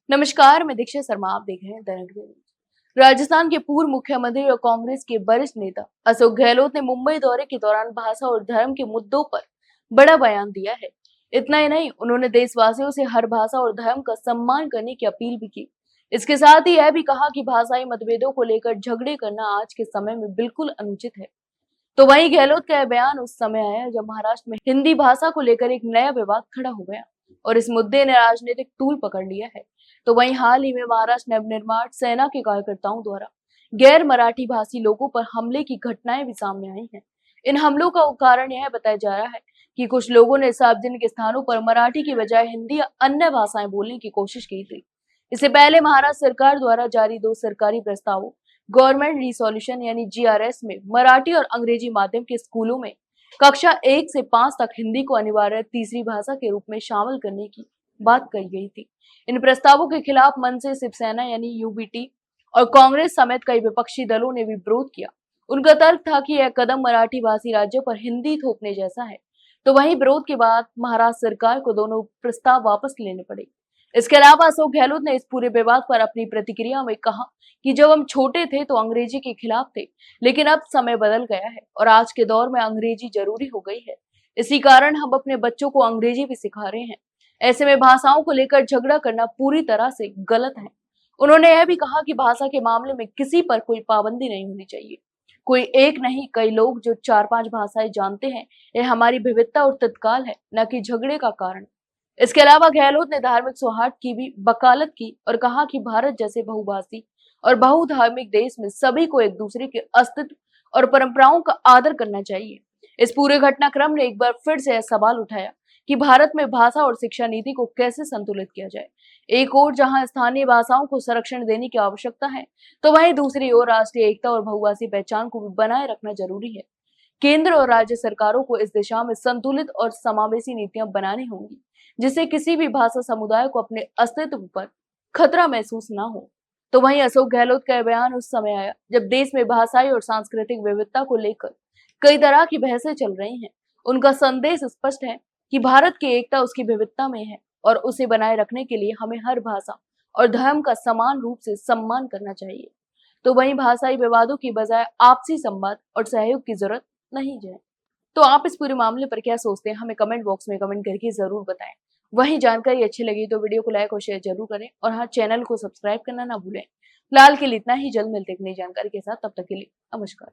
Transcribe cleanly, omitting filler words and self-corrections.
नमस्कार, मैं दीक्षा शर्मा। आप देख रहे हैं दैनिक न्यूज। राजस्थान के पूर्व मुख्यमंत्री और कांग्रेस के वरिष्ठ नेता अशोक गहलोत ने मुंबई दौरे के दौरान भाषा और धर्म के मुद्दों पर बड़ा बयान दिया है। इतना ही नहीं, उन्होंने देशवासियों से हर भाषा और धर्म का सम्मान करने की अपील भी की। इसके साथ ही यह भी कहा कि भाषाई मतभेदों को लेकर झगड़े करना आज के समय में बिल्कुल अनुचित है। तो वहीं गहलोत का यह बयान उस समय आया जब महाराष्ट्र में हिंदी भाषा को लेकर एक नया विवाद खड़ा हो गया और इस मुद्दे ने राजनीतिक तूल पकड़ लिया है। तो वहीं हाल ही में महाराष्ट्र नवनिर्माण सेना के कार्यकर्ताओं द्वारा गैर मराठी भाषी लोगों पर हमले की घटनाएं भी सामने आई हैं। इन हमलों का कारण यह बताया जा रहा है कि कुछ लोगों ने सार्वजनिक स्थानों पर मराठी की बजाय हिंदी या अन्य भाषाएं बोलने की कोशिश की थी। इससे पहले महाराष्ट्र सरकार द्वारा जारी 2 सरकारी प्रस्तावों गवर्नमेंट रिसोल्यूशन यानी जीआरएस में मराठी और अंग्रेजी माध्यम के स्कूलों में कक्षा 1 से 5 तक हिंदी को अनिवार्य तीसरी भाषा के रूप में शामिल करने की बात कही गई थी। इन प्रस्तावों के खिलाफ मन से शिवसेना यानी यूबीटी और कांग्रेस समेत कई विपक्षी दलों ने भी विरोध किया। उनका तर्क था कि यह कदम मराठी भाषी राज्यों पर हिंदी थोपने जैसा है। तो वहीं विरोध के बाद महाराष्ट्र सरकार को दोनों प्रस्ताव वापस लेने पड़े। इसके अलावा अशोक गहलोत ने इस पूरे विवाद पर अपनी प्रतिक्रिया में कहा कि जब हम छोटे थे तो अंग्रेजी के खिलाफ थे, लेकिन अब समय बदल गया है और आज के दौर में अंग्रेजी जरूरी हो गई है। इसी कारण हम अपने बच्चों को अंग्रेजी भी सिखा रहे हैं। ऐसे में भाषाओं को लेकर झगड़ा करना पूरी तरह से गलत है। उन्होंने यह भी कहा कि भाषा के मामले में किसी पर कोई पाबंदी नहीं होनी चाहिए। कोई एक नहीं, कई लोग जो 4-5 भाषाएं जानते हैं, यह हमारी विविधता और तत्काल है, न कि झगड़े का कारण। इसके अलावा गहलोत ने धार्मिक सौहार्द की भी वकालत की और कहा कि भारत जैसे बहुभाषी और बहुधार्मिक देश में सभी को एक दूसरे के अस्तित्व और परंपराओं का आदर करना चाहिए। इस पूरे घटनाक्रम ने एक बार फिर से यह सवाल उठाया कि भारत में भाषा और शिक्षा नीति को कैसे संतुलित किया जाए। एक ओर जहां स्थानीय भाषाओं को संरक्षण देने की आवश्यकता है, तो वहीं दूसरी ओर राष्ट्रीय एकता और बहुभाषी पहचान को भी बनाए रखना जरूरी है। केंद्र और राज्य सरकारों को इस दिशा में संतुलित और समावेशी नीतियां बनानी होंगी, जिससे किसी भी भाषा समुदाय को अपने अस्तित्व पर खतरा महसूस न हो। तो वहीं अशोक गहलोत का बयान उस समय आया जब देश में भाषाई और सांस्कृतिक विविधता को लेकर कई तरह की बहसें चल रही हैं। उनका संदेश स्पष्ट है कि भारत की एकता उसकी विविधता में है और उसे बनाए रखने के लिए हमें हर भाषा और धर्म का समान रूप से सम्मान करना चाहिए। तो वहीं भाषाई विवादों की बजाय आपसी संवाद और सहयोग की जरूरत नहीं है। तो आप इस पूरे मामले पर क्या सोचते हैं, हमें कमेंट बॉक्स में कमेंट करके जरूर बताएं। वहीं जानकारी अच्छी लगी तो वीडियो को लाइक और शेयर जरूर करें और हाँ, चैनल को सब्सक्राइब करना ना भूलें। फिलहाल के लिए इतना ही, जल्द मिलते हैं एक नई जानकारी के साथ। तब तक के लिए नमस्कार।